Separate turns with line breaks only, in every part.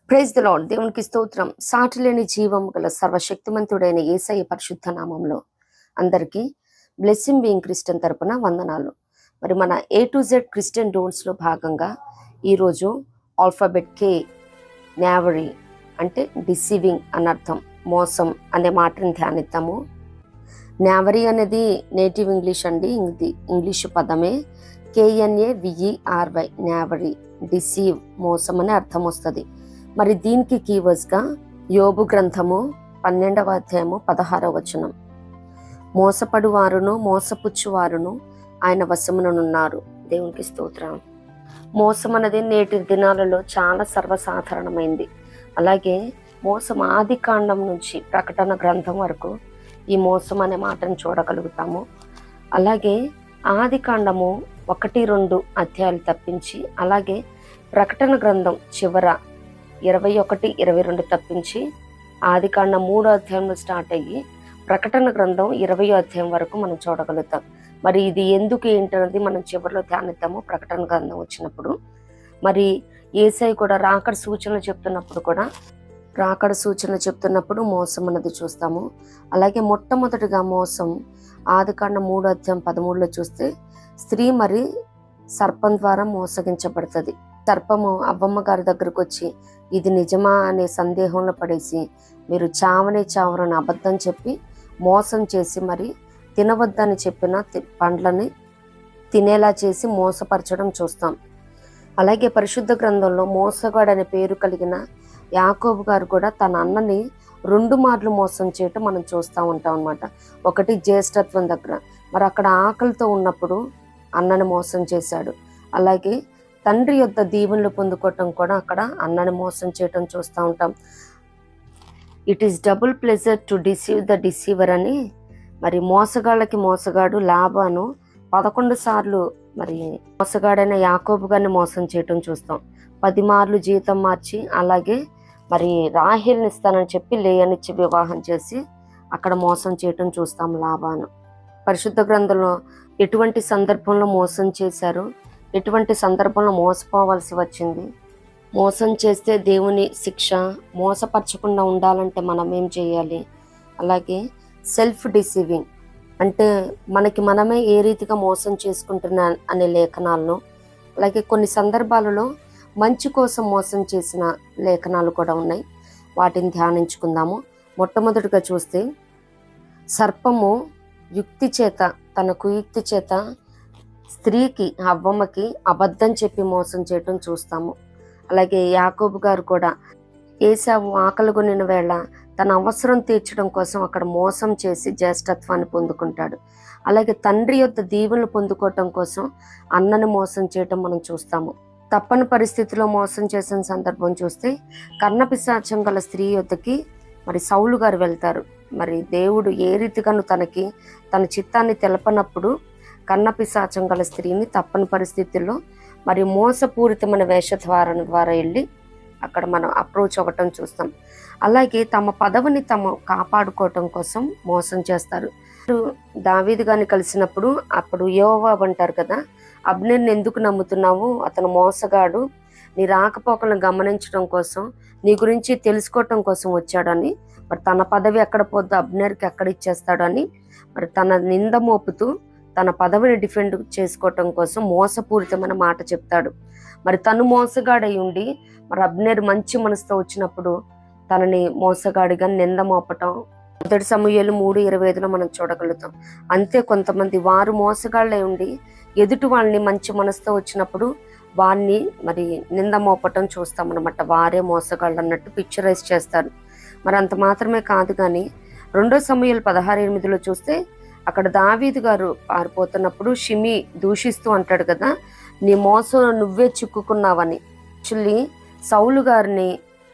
Praise the lord. దేవునికి స్తోత్రం. సాటిలేని జీవం గల సర్వశక్తిమంతుడైన యేసయ్య పరిశుద్ధ నామంలో అందరికీ బ్లెస్సింగ్ బీయింగ్ క్రిస్టియన్ తరపున వందనాలు. మరి మన A to Z క్రిస్టియన్ డోన్స్లో భాగంగా ఈరోజు ఆల్ఫాబెట్ K, నావరీ అంటే డిసీవింగ్ అనర్థం, మోసం అనే మాటని ధ్యానిద్దాము. నావరీ అనేది నేటివ్ ఇంగ్లీష్ అండి, ఇది ఇంగ్లీషు పదమే. KNAVERY, నావరీ, డిసీవ్, మోసం అనే అర్థం వస్తుంది. మరి దీనికి కీవర్డ్స్గా యోబు గ్రంథము 12వ అధ్యాయము 16వ వచనం. మోసపడు వారును మోసపుచ్చు వారును ఆయన వశమునున్నారు. దేవునికి స్తోత్రం. మోసం అనేది నేటి దినాలలో చాలా సర్వసాధారణమైంది. అలాగే మోసం ఆది కాండం నుంచి ప్రకటన గ్రంథం వరకు ఈ మోసం అనే మాటను చూడగలుగుతాము. అలాగే ఆది కాండము 1-2 అధ్యాయాలు తప్పించి, అలాగే ప్రకటన గ్రంథం చివర 21-22 తప్పించి ఆది కాండం 3వ అధ్యాయంలో స్టార్ట్ అయ్యి ప్రకటన గ్రంథం 20వ అధ్యాయం వరకు మనం చూడగలుగుతాం. మరి ఇది ఎందుకు ఏంటనేది మనం చివరిలో ధ్యానిద్దాము ప్రకటన గ్రంథం వచ్చినప్పుడు. మరి యేసయ్య కూడా రాకడ సూచనలు చెప్తున్నప్పుడు మోసం అన్నది చూస్తాము. అలాగే మొట్టమొదటిగా మోసం ఆది కాండం 3వ అధ్యాయం 13లో చూస్తే స్త్రీ మరి సర్పం ద్వారా మోసగించబడుతుంది. సర్పము అవ్వమ్మ గారి దగ్గరకు వచ్చి ఇది నిజమా అనే సందేహంలో పడేసి మీరు చావరని అబద్ధం చెప్పి మోసం చేసి మరి తినవద్దని చెప్పిన పండ్లని తినేలా చేసి మోసపరచడం చూస్తాం. అలాగే పరిశుద్ధ గ్రంథంలో మోసగాడు అనే పేరు కలిగిన యాకోబు గారు కూడా తన అన్నని 2 మార్లు మోసం చేయటం మనం చూస్తూ ఉంటాం అన్నమాట. ఒకటి జ్యేష్ఠత్వం దగ్గర, మరి అక్కడ ఆకలితో ఉన్నప్పుడు అన్నని మోసం చేశాడు. అలాగే తండ్రి యొద్ద దీవెనలు పొందుకోవటం కూడా అక్కడ అన్నని మోసం చేయటం చూస్తూ ఉంటాం. It is double pleasure to deceive the deceiver అని మరి మోసగాళ్ళకి మోసగాడు లాభాను 11 సార్లు మరి మోసగాడైన యాకోబు గారిని మోసం చేయటం చూస్తాం. 10 మార్లు జీతం మార్చి, అలాగే మరి రాహేల్ని ఇస్తానని చెప్పి లేయనిచ్చి వివాహం చేసి అక్కడ మోసం చేయటం చూస్తాం లాభాను. పరిశుద్ధ గ్రంథంలో ఎటువంటి సందర్భంలో మోసం చేశారు, ఎటువంటి సందర్భంలో మోసపోవాల్సి వచ్చింది, మోసం చేస్తే దేవుని శిక్ష, మోసపరచకుండా ఉండాలంటే మనం ఏం చేయాలి, అలాగే సెల్ఫ్ డిసీవింగ్ అంటే మనకి మనమే ఏ రీతిగా మోసం చేసుకుంటున్నా అనే లేఖనాలను, అలాగే కొన్ని సందర్భాలలో మంచి కోసం మోసం చేసిన లేఖనాలు కూడా ఉన్నాయి. వాటిని ధ్యానించుకుందాము. మొట్టమొదటిగా చూస్తే సర్పము తన కుయుక్తి చేత స్త్రీకి అవ్వమ్మకి అబద్ధం చెప్పి మోసం చేయటం చూస్తాము. అలాగే యాకోబు గారు కూడా ఏశావు ఆకలి కొనిన వేళ తన అవసరం తీర్చడం కోసం అక్కడ మోసం చేసి జ్యేష్ఠత్వాన్ని పొందుకుంటాడు. అలాగే తండ్రి యొద్ద దీవెనలు పొందుకోవటం కోసం అన్నని మోసం చేయటం మనం చూస్తాము. తప్పని పరిస్థితిలో మోసం చేసిన సందర్భం చూస్తే కర్ణపిశాచం గల స్త్రీ యొద్దకి మరి సౌలు గారు వెళ్తారు. మరి దేవుడు ఏ రీతిగాను తన చిత్తాన్ని తెలపనప్పుడు కర్ణపిశాచం గల స్త్రీని తప్పని పరిస్థితుల్లో మరి మోసపూరితమైన వేషధారణ ద్వారా వెళ్ళి అక్కడ మనం అప్రోచ్ అవ్వటం చూస్తాం. అలాగే తమ పదవిని కాపాడుకోవటం కోసం మోసం చేస్తారు. దావీదు గారిని కలిసినప్పుడు అప్పుడు యోవాబు అంటారు కదా, అబ్నేర్ని ఎందుకు నమ్ముతున్నావు, అతను మోసగాడు, నీ రాకపోకలను గమనించడం కోసం, నీ గురించి తెలుసుకోవటం కోసం వచ్చాడని, మరి తన పదవి ఎక్కడ పోద్దో అబ్నేర్కి ఎక్కడ ఇచ్చేస్తాడని మరి తన నింద మోపుతూ తన పదవిని డిఫెండ్ చేసుకోవటం కోసం మోసపూరితమైన మాట చెప్తాడు. మరి తను మోసగాడై ఉండి మరి అబ్నేర్ మంచి మనసుతో వచ్చినప్పుడు తనని మోసగాడిగా నింద మోపటం 1 సమూయేలు 3:25లో మనం చూడగలుగుతాం. అంతే కొంతమంది వారు మోసగాళ్ళై ఉండి ఎదుటి వాళ్ళని మంచి మనసుతో వచ్చినప్పుడు వారిని మరి నింద మోపటం చూస్తాం అనమాట. వారే మోసగాళ్ళు అన్నట్టు పిక్చరైజ్ చేస్తారు. మరి అంత మాత్రమే కాదు కానీ 2 సమూయేలు 16:8లో చూస్తే అక్కడ దావీదు గారు పారిపోతున్నప్పుడు షిమి దూషిస్తూ అంటాడు కదా, నీ మోసం నువ్వే చిక్కుకున్నావని. యాక్చువల్లీ సౌలు గారిని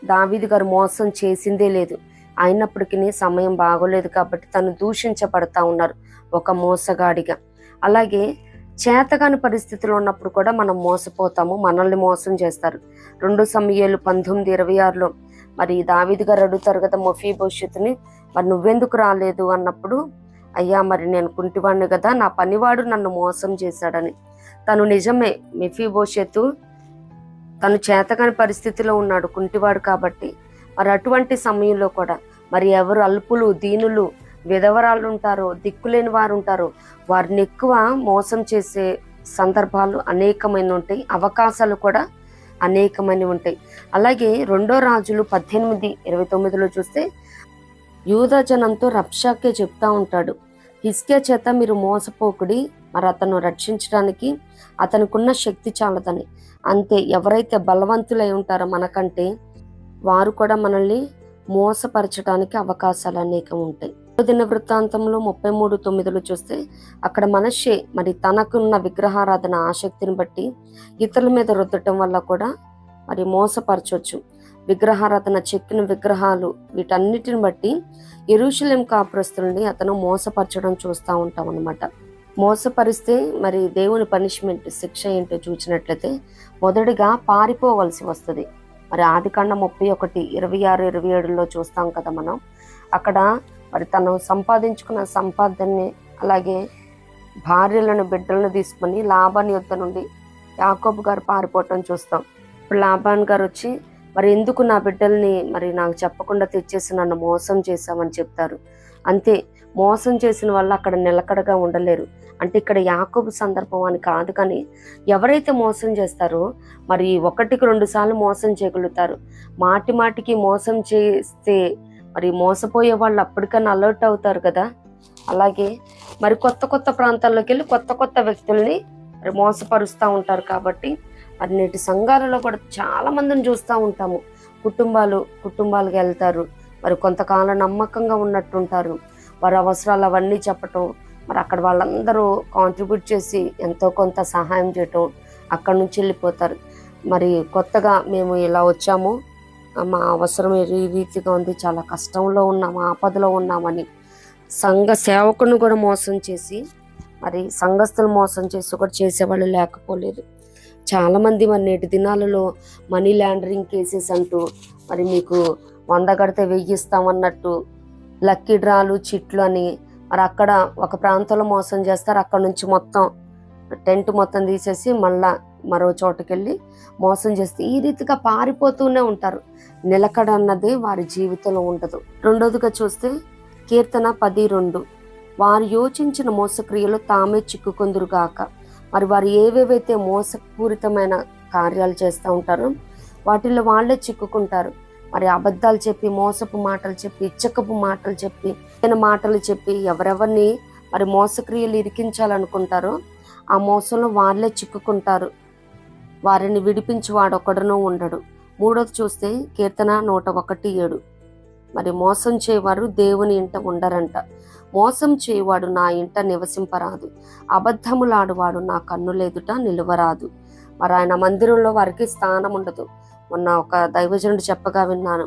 దావీదు గారు మోసం చేసిందే లేదు, అయినప్పటికీ సమయం బాగోలేదు కాబట్టి తను దూషించబడతా ఉన్నారు ఒక మోసగాడిగా. అలాగే చేతగాని పరిస్థితిలో ఉన్నప్పుడు కూడా మనం మోసపోతాము, మనల్ని మోసం చేస్తారు. 2 సమూయేలు 19:26లో మరి దావీదు గారు అడుగుతారు కదా మెఫీబోషెతుని, మరి నువ్వెందుకు రాలేదు అన్నప్పుడు, అయ్యా మరి నేను కుంటివాడిని కదా, నా పనివాడు నన్ను మోసం చేశాడని. తను నిజమే, మెఫీబోషెతు తను చేతకాని పరిస్థితిలో ఉన్నాడు, కుంటివాడు కాబట్టి. మరి అటువంటి సమయంలో కూడా మరి ఎవరు అల్పులు, దీనులు, విధవరాళ్ళు ఉంటారో, దిక్కులేని వారు ఉంటారో వారిని ఎక్కువ మోసం చేసే సందర్భాలు అనేకమైన ఉంటాయి, అవకాశాలు కూడా అనేకమైన ఉంటాయి. అలాగే 2 రాజులు 18:29 చూస్తే యూదా జనంతో రబ్షాకే చెప్తా ఉంటాడు, హిజ్కియా చేత మీరు మోసపోకుడి, మరి అతను రక్షించడానికి అతనికున్న శక్తి చాలదని. అంతే, ఎవరైతే బలవంతులై ఉంటారో మనకంటే వారు కూడా మనల్ని మోసపరచడానికి అవకాశాలు అనేకం ఉంటాయి. దిన వృత్తాంతంలో 33:9 చూస్తే అక్కడ మనష్షే మరి తనకున్న విగ్రహారాధన ఆసక్తిని బట్టి ఇతరుల మీద రుద్దటం వల్ల కూడా మరి మోసపరచవచ్చు. విగ్రహారాధన, చెక్కిన విగ్రహాలు, వీటన్నిటిని బట్టి యెరూషలేం కాపురస్తుల్ని అతను మోసపరచడం చూస్తూ ఉంటాం అన్నమాట. మోసపరిస్తే మరి దేవుని పనిష్మెంట్, శిక్ష ఏంటో చూసినట్లయితే మొదటిగా పారిపోవలసి వస్తుంది. మరి ఆదికాండం 31:26-27 చూస్తాం కదా మనం. అక్కడ మరి తను సంపాదించుకున్న సంపాదనని, అలాగే భార్యలను, బిడ్డలను తీసుకుని లాబాను యొద్ద నుండి యాకోబు గారు పారిపోవటం చూస్తాం. ఇప్పుడు లాబాన్ గారు వచ్చి మరి ఎందుకు నా బిడ్డల్ని మరి నాకు చెప్పకుండా తెచ్చేసి నన్ను మోసం చేశామని చెప్తారు. అంతే, మోసం చేసిన వాళ్ళు అక్కడ నిలకడగా ఉండలేరు. అంటే ఇక్కడ యాకోబు సందర్భం అని కాదు, కానీ ఎవరైతే మోసం చేస్తారో మరి 1-2 సార్లు మోసం చేయగలుగుతారు. మాటి మాటికి మోసం చేస్తే మరి మోసపోయే వాళ్ళు అప్పటికన్నా అలర్ట్ అవుతారు కదా. అలాగే మరి కొత్త ప్రాంతాల్లోకి వెళ్ళి కొత్త వ్యక్తుల్ని మరి మోసపరుస్తూ ఉంటారు. కాబట్టి మరి నేటి సంఘాలలో కూడా చాలా మందిని చూస్తూ ఉంటాము. కుటుంబాలుగా వెళ్తారు, మరి కొంతకాలం నమ్మకంగా ఉన్నట్టుంటారు, వారి అవసరాలు అవన్నీ చెప్పటం, మరి అక్కడ వాళ్ళందరూ కాంట్రిబ్యూట్ చేసి ఎంతో కొంత సహాయం చేయటం, అక్కడి నుంచి వెళ్ళిపోతారు. మరి కొత్తగా మేము ఇలా వచ్చాము, మా అవసరం ఈ రీతిగా ఉంది, చాలా కష్టంలో ఉన్నాము, ఆపదలో ఉన్నామని సంఘ సేవకుని కూడా మోసం చేసి, మరి సంఘస్థులు మోసం చేసి కూడా చేసేవాళ్ళు లేకపోలేదు. చాలామంది మరి నేటి దినాలలో మనీ లాండరింగ్ కేసెస్ అంటూ మరి మీకు 100 కడితే 1000 ఇస్తామన్నట్టు లక్కీ డ్రాలు, చిట్లు అని మరి అక్కడ ఒక ప్రాంతంలో మోసం చేస్తారు. అక్కడ నుంచి మొత్తం టెంట్ మొత్తం తీసేసి మళ్ళా మరో చోటుకెళ్ళి మోసం చేస్తే ఈ రీతిగా పారిపోతూనే ఉంటారు. నిలకడ అన్నది వారి జీవితంలో ఉండదు. రెండోదిగా చూస్తే కీర్తన 10:2 వారు యోచించిన మోసక్రియలు తామే చిక్కుకొందురుగాక. మరి వారు ఏవేవైతే మోసపూరితమైన కార్యాలు చేస్తూ ఉంటారో వాటిల్లో వాళ్ళే చిక్కుకుంటారు. మరి అబద్ధాలు చెప్పి, మోసపు మాటలు చెప్పి, ఇచ్చకపు మాటలు చెప్పి, మాటలు చెప్పి ఎవరెవరిని మరి మోసక్రియలు ఇరికించాలనుకుంటారో ఆ మోసంలో వాళ్ళే చిక్కుకుంటారు. వారిని విడిపించి వాడొక్కడనూ ఉండడు. మూడోది చూస్తే కీర్తన 101:7 మరి మోసం చేయవారు దేవుని ఇంట ఉండరంట. మోసం చేయవాడు నా ఇంట నివసింపరాదు, అబద్ధములాడువాడు నా కన్నులెదుట నిలువరాదు. మరి ఆయన మందిరంలో వారికి స్థానం ఉండదు. మొన్న ఒక దైవజనుడు చెప్పగా విన్నాను,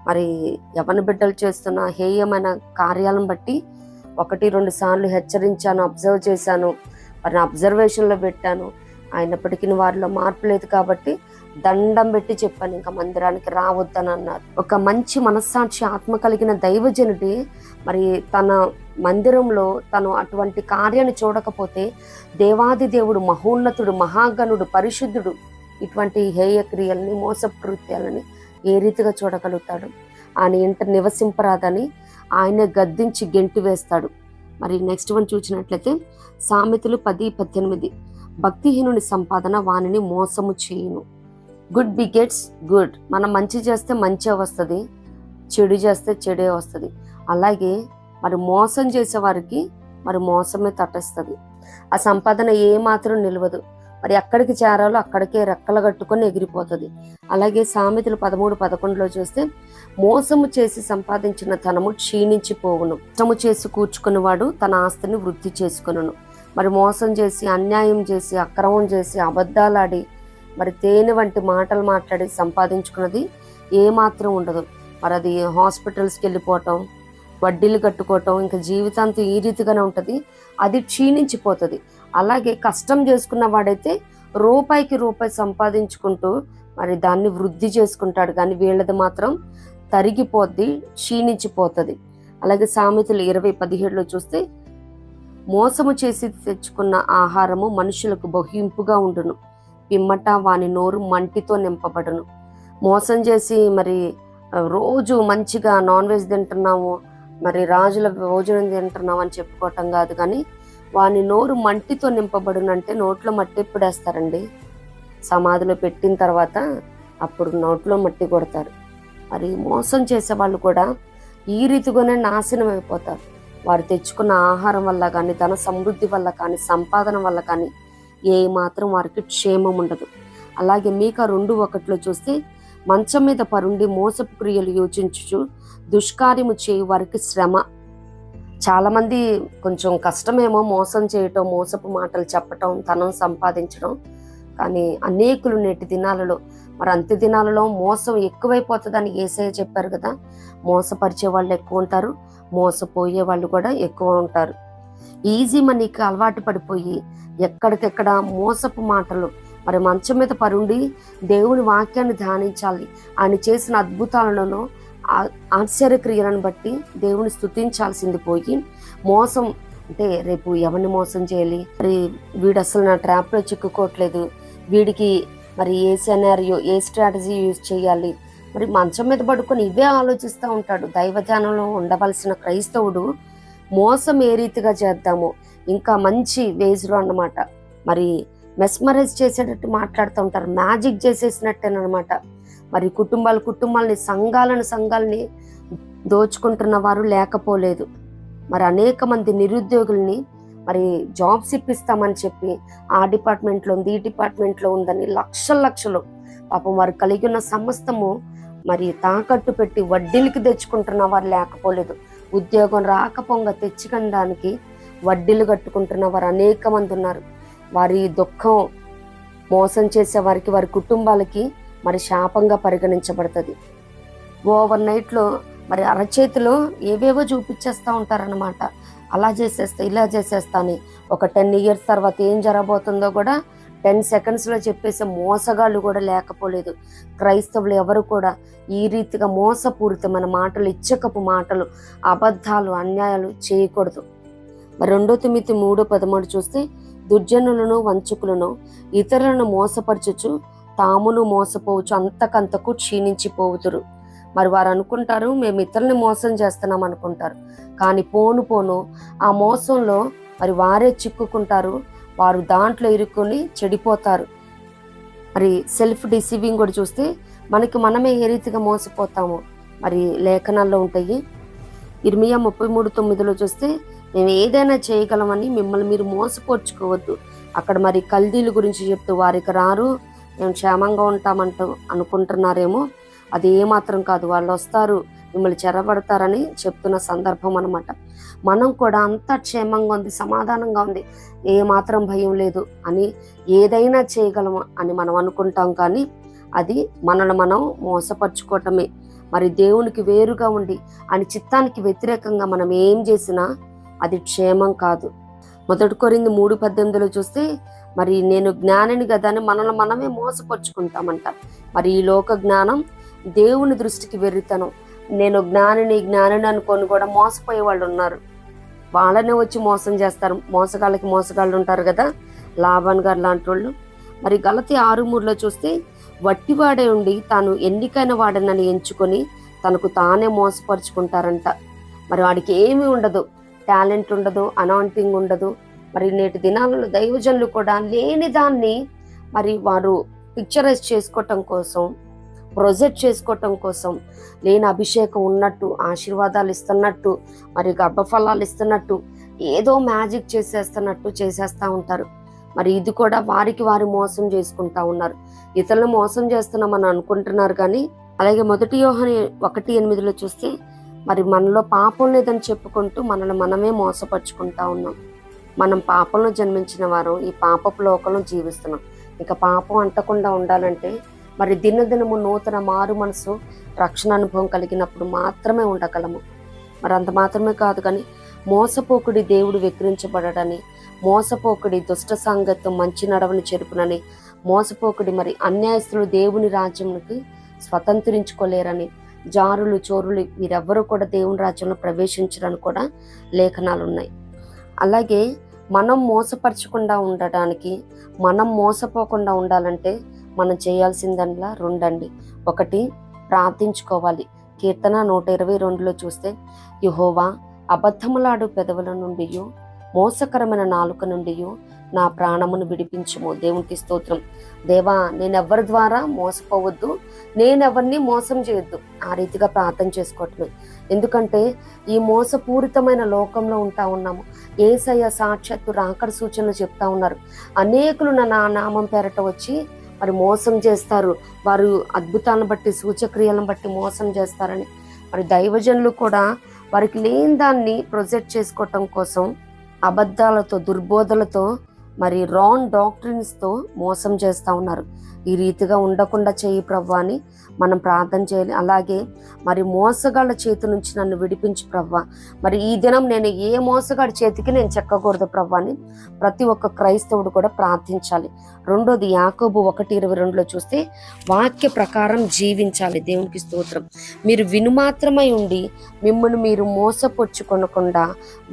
మరి యవన బిడ్డలు చేస్తున్న హేయమైన కార్యాలను బట్టి 1-2 సార్లు హెచ్చరించాను, అబ్జర్వ్ చేశాను, వారిని అబ్జర్వేషన్లో పెట్టాను. అయినప్పటికీ వారిలో మార్పు లేదు కాబట్టి దండం పెట్టి చెప్పాను, ఇంకా మందిరానికి రావద్దని అన్నారు. ఒక మంచి మనస్సాక్షి, ఆత్మ కలిగిన దైవజనుడి మరి తన మందిరంలో తను అటువంటి కార్యాన్ని చూడకపోతే దేవాది దేవుడు, మహోన్నతుడు, మహాగణుడు, పరిశుద్ధుడు ఇటువంటి హేయ క్రియల్ని, మోసకృత్యాలని ఏ రీతిగా చూడగలుగుతాడు? ఆయన ఇంట నివసింపరాదని ఆయనే గద్దించి గెంటి వేస్తాడు. మరి నెక్స్ట్ వన్ చూసినట్లయితే సామెతలు 10:18 భక్తిహీనుని సంపాదన వానిని మోసము చేయును. Good begets good. మనం మంచి చేస్తే మంచి వస్తుంది, చెడు చేస్తే చెడే వస్తుంది. అలాగే మరి మోసం చేసే వారికి మరి మోసమే తటస్తుంది. ఆ సంపాదన ఏ మాత్రం నిలవదు. మరి ఎక్కడికి చేరాలో అక్కడికే రెక్కలు కట్టుకొని ఎగిరిపోతుంది. అలాగే సామెతలు 13:11 చూస్తే మోసము చేసి సంపాదించిన ధనము క్షీణించిపోవును, మోసము చేసి కూర్చుకున్నవాడు తన ఆస్తిని వృద్ధి చేసుకొనును. మరి మోసం చేసి, అన్యాయం చేసి, అక్రమం చేసి, అబద్ధాలాడి, మరి తేనె వంటి మాటలు మాట్లాడి సంపాదించుకున్నది ఏమాత్రం ఉండదు. మరి అది హాస్పిటల్స్కి వెళ్ళిపోవటం, వడ్డీలు కట్టుకోవటం, ఇంకా జీవితాంతం ఈ రీతిగానే ఉంటుంది. అది క్షీణించిపోతుంది. అలాగే కష్టం చేసుకున్న వాడైతే రూపాయికి రూపాయి సంపాదించుకుంటూ మరి దాన్ని వృద్ధి చేసుకుంటాడు, కానీ వీళ్ళది మాత్రం తరిగిపోద్ది, క్షీణించిపోతుంది. అలాగే సామెతలు 20:17 చూస్తే మోసము చేసి తెచ్చుకున్న ఆహారము మనుషులకు బహుయింపుగా ఉండును, పిమ్మట వాని నోరు మంటితో నింపబడును. మోసం చేసి మరి రోజు మంచిగా నాన్ వెజ్ తింటున్నాము, మరి రాజుల భోజనం తింటున్నాం అని చెప్పుకోవటం కాదు, కానీ వాని నోరు మంటితో నింపబడును అంటే నోట్లో మట్టి ఎప్పుడు వేస్తారండి? సమాధిలో పెట్టిన తర్వాత అప్పుడు నోట్లో మట్టి కొడతారు. మరి మోసం చేసే వాళ్ళు కూడా ఈ రీతిగానే నాశనం అయిపోతారు. వారు తెచ్చుకున్న ఆహారం వల్ల కానీ, ధన సమృద్ధి వల్ల కానీ, సంపాదన వల్ల కానీ ఏ మాత్రం వారికి క్షేమం ఉండదు. అలాగే మీకా 2:1 చూస్తే, మంచం మీద పరుండి మోసపు క్రియలు యోచించుచు దుష్కార్యము చేయు వారికి శ్రమ. చాలామంది కొంచెం కష్టమేమో మోసం చేయటం, మోసపు మాటలు చెప్పటం, ధనం సంపాదించడం. కానీ అనేకులు నేటి దినాలలో, మరి అంత్య దినాలలో మోసం ఎక్కువైపోతుందని యేసయ్య చెప్పారు కదా. మోసపరిచే వాళ్ళు ఎక్కువ ఉంటారు, మోసపోయే వాళ్ళు కూడా ఎక్కువ ఉంటారు. ఈజీ మనీకి అలవాటు పడిపోయి ఎక్కడికెక్కడ మోసపు మాటలు. మరి మంచం మీద పరుండి దేవుని వాక్యాన్ని ధ్యానించాలి. ఆయన చేసిన అద్భుతాలను, ఆశ్చర్యక్రియలను బట్టి దేవుని స్తుతించాల్సింది పోయి మోసం అంటే రేపు ఎవరిని మోసం చేయాలి, మరి వీడు అసలు నా ట్రాప్లో చిక్కుకోవట్లేదు, వీడికి మరి ఏ సినారియో, ఏ స్ట్రాటజీ యూజ్ చేయాలి, మరి మంచం మీద పడుకొని ఇవే ఆలోచిస్తూ ఉంటాడు. దైవధ్యానంలో ఉండవలసిన క్రైస్తవుడు మోసం ఏ రీతిగా చేద్దాము, ఇంకా మంచి వేజ్లో అన్నమాట. మరి మెస్మరైజ్ చేసేటట్టు మాట్లాడుతూ ఉంటారు, మ్యాజిక్ చేసేసినట్టేనమాట. మరి కుటుంబాలని సంఘాలని దోచుకుంటున్న వారు లేకపోలేదు. మరి అనేక మంది నిరుద్యోగుల్ని మరి జాబ్స్ ఇప్పిస్తామని చెప్పి ఆ డిపార్ట్మెంట్లో ఉంది, ఈ డిపార్ట్మెంట్లో ఉందని లక్షలు పాపం వారు కలిగి ఉన్న సమస్తము మరి తాకట్టు పెట్టి వడ్డీలకి తెచ్చుకుంటున్న వారు లేకపోలేదు. ఉద్యోగం రాకపోగా తెచ్చుకున్న దానికి వడ్డీలు కట్టుకుంటున్న వారు అనేక మంది ఉన్నారు. వారి దుఃఖం మోసం చేసే వారికి, వారి కుటుంబాలకి మరి శాపంగా పరిగణించబడుతుంది. ఓవర్ నైట్లో మరి అరచేతిలో ఏవేవో చూపించేస్తూ ఉంటారనమాట. అలా చేసేస్తా, ఇలా చేసేస్తా అని. ఒక 10 years తర్వాత ఏం జరగబోతుందో కూడా 10 secondsలో చెప్పేసే మోసగాళ్ళు కూడా లేకపోలేదు. క్రైస్తవులు ఎవరు కూడా ఈ రీతిగా మోసపూరితమైన మాటలు, ఇచ్చకపు మాటలు, అబద్ధాలు, అన్యాయాలు చేయకూడదు. మరి 2 Timothy 3:13 చూస్తే, దుర్జనులను వంచకులను ఇతరులను మోసపరచుచు తామును మోసపోవచ్చు అంతకంతకు క్షీణించిపోవుదురు. మరి వారు అనుకుంటారు మేము ఇతరుల్ని మోసం చేస్తున్నాం అనుకుంటారు, కానీ పోను ఆ మోసంలో మరి వారే చిక్కుకుంటారు, వారు దాంట్లో ఇరుక్కుని చెడిపోతారు. మరి సెల్ఫ్ డిసీవింగ్ కూడా చూస్తే మనకి మనమే ఏ రీతిగా మోసపోతాము మరి లేఖనాల్లో ఉంటాయి. ఇర్మియా 33:9 చూస్తే, మేము ఏదైనా చేయగలమని మిమ్మల్ని మీరు మోసపరుచుకోవద్దు. అక్కడ మరి కల్దీల గురించి చెప్తూ వారికి రారు, మేము క్షేమంగా ఉంటామంటూ అనుకుంటున్నారేమో. అది ఏమాత్రం కాదు, వాళ్ళు వస్తారు, మిమ్మల్ని చెరబడతారని చెప్తున్న సందర్భం అనమాట. మనం కూడా అంతా క్షేమంగా ఉంది, సమాధానంగా ఉంది, ఏమాత్రం భయం లేదు అని ఏదైనా చేయగలము అని మనం అనుకుంటాం, కానీ అది మనల్ని మనం మోసపరుచుకోవటమే. మరి దేవునికి వేరుగా ఉండి ఆయన చిత్తానికి వ్యతిరేకంగా మనం ఏం చేసినా అది క్షేమం కాదు. 1 Corinthians 3:18 చూస్తే, మరి నేను జ్ఞానిని కదా అని మనల్ని మనమే మోసపరుచుకుంటామంట. మరి ఈ లోక జ్ఞానం దేవుని దృష్టికి వెర్రితనం. నేను జ్ఞానిని అనుకొని కూడా మోసపోయే వాళ్ళు ఉన్నారు. వాళ్ళనే వచ్చి మోసం చేస్తారు. మోసగాళ్ళు ఉంటారు కదా, లాభాన్ గారు లాంటి వాళ్ళు. మరి గలతీ 6:3 చూస్తే, వట్టివాడే ఉండి తాను ఎన్నికైన వాడనని ఎంచుకొని తనకు తానే మోసపరుచుకుంటారంట. మరి వాడికి ఏమీ ఉండదు, టాలెంట్ ఉండదు, అనాయింటింగ్ ఉండదు. మరి నేటి దినాలలో దైవజనులు కూడా లేని దాన్ని మరి వారు పిక్చరైజ్ చేసుకోవటం కోసం, ప్రొజెక్ట్ చేసుకోవటం కోసం, లేని అభిషేకం ఉన్నట్టు, ఆశీర్వాదాలు ఇస్తున్నట్టు, మరి గర్భఫలాలు ఇస్తున్నట్టు, ఏదో మ్యాజిక్ చేసేస్తూ ఉంటారు. మరి ఇది కూడా వారు మోసం చేసుకుంటా ఉన్నారు. ఇతరులను మోసం చేస్తున్నామని అనుకుంటున్నారు. కానీ అలాగే 1 యోహాను 1:8 చూస్తే, మరి మనలో పాపం లేదని చెప్పుకుంటూ మనల్ని మనమే మోసపరుచుకుంటా ఉన్నాం. మనం పాపంలో జన్మించిన వారు ఈ పాపపు లోకంలో జీవిస్తున్నాం. ఇక పాపం అంటకుండా ఉండాలంటే మరి దినదినము నూతన మారు మనసు, రక్షణ అనుభవం కలిగినప్పుడు మాత్రమే ఉండగలము. మరి అంత మాత్రమే కాదు, కానీ మోసపోకుడి దేవుడు వెక్కిరించబడని, మోసపోకుడి దుష్ట సాంగత్యం మంచి నడవని చెరుపునని, మోసపోకుడి మరి అన్యాయస్తులు దేవుని రాజ్యంకి స్వతంత్రించుకోలేరని, జారులు చోరులు వీరెవ్వరూ కూడా దేవుని రాజ్యంలో ప్రవేశించరని కూడా లేఖనాలు ఉన్నాయి. అలాగే మనం మోసపరచకుండా ఉండటానికి, మనం మోసపోకుండా ఉండాలంటే మనం చేయాల్సిందల్లా రెండండి. ఒకటి, ప్రార్థించుకోవాలి. కీర్తన 122లో చూస్తే, యెహోవా అబద్ధములాడు పెదవుల నుండి, మోసకరమైన నాలుక నుండి నా ప్రాణమును విడిపించుము. దేవునికి స్తోత్రం. దేవా, నేనెవ్వరి ద్వారా మోసపోవద్దు, నేనెవరిని మోసం చేయొద్దు. ఆ రీతిగా ప్రార్థన చేసుకోవటమే. ఎందుకంటే ఈ మోసపూరితమైన లోకంలో ఉంటా ఉన్నాము. యేసయ్య సాక్షాత్తు రాకడ సూచనలు చెప్తా ఉన్నారు. అనేకులు నా నామం పేరట వచ్చి మరి మోసం చేస్తారు, వారు అద్భుతాలను బట్టి సూచక్రియలను బట్టి మోసం చేస్తారని. మరి దైవజనులు కూడా వారికి లేని దాన్ని ప్రొజెక్ట్ చేసుకోవటం కోసం అబద్ధాలతో, దుర్బోధలతో, మరి రాంగ్ డాక్ట్రిన్స్తో మోసం చేస్తూ ఉన్నారు. ఈ రీతిగా ఉండకుండా చేయి ప్రభువా అని మనం ప్రార్థన చేయాలి. అలాగే మరి మోసగాళ్ళ చేతి నుంచి నన్ను విడిపించు ప్రభువా. మరి ఈ దినం నేను ఏ మోసగాడి చేతికి నేను చెక్కకూడదు ప్రభువా అని ప్రతి ఒక్క క్రైస్తవుడు కూడా ప్రార్థించాలి. రెండోది, యాకోబు 1:22లో చూస్తే, వాక్య ప్రకారం జీవించాలి. దేవునికి స్తోత్రం. మీరు వినుమాత్రమై ఉండి మిమ్మల్ని మీరు మోసపుచ్చుకొనకుండా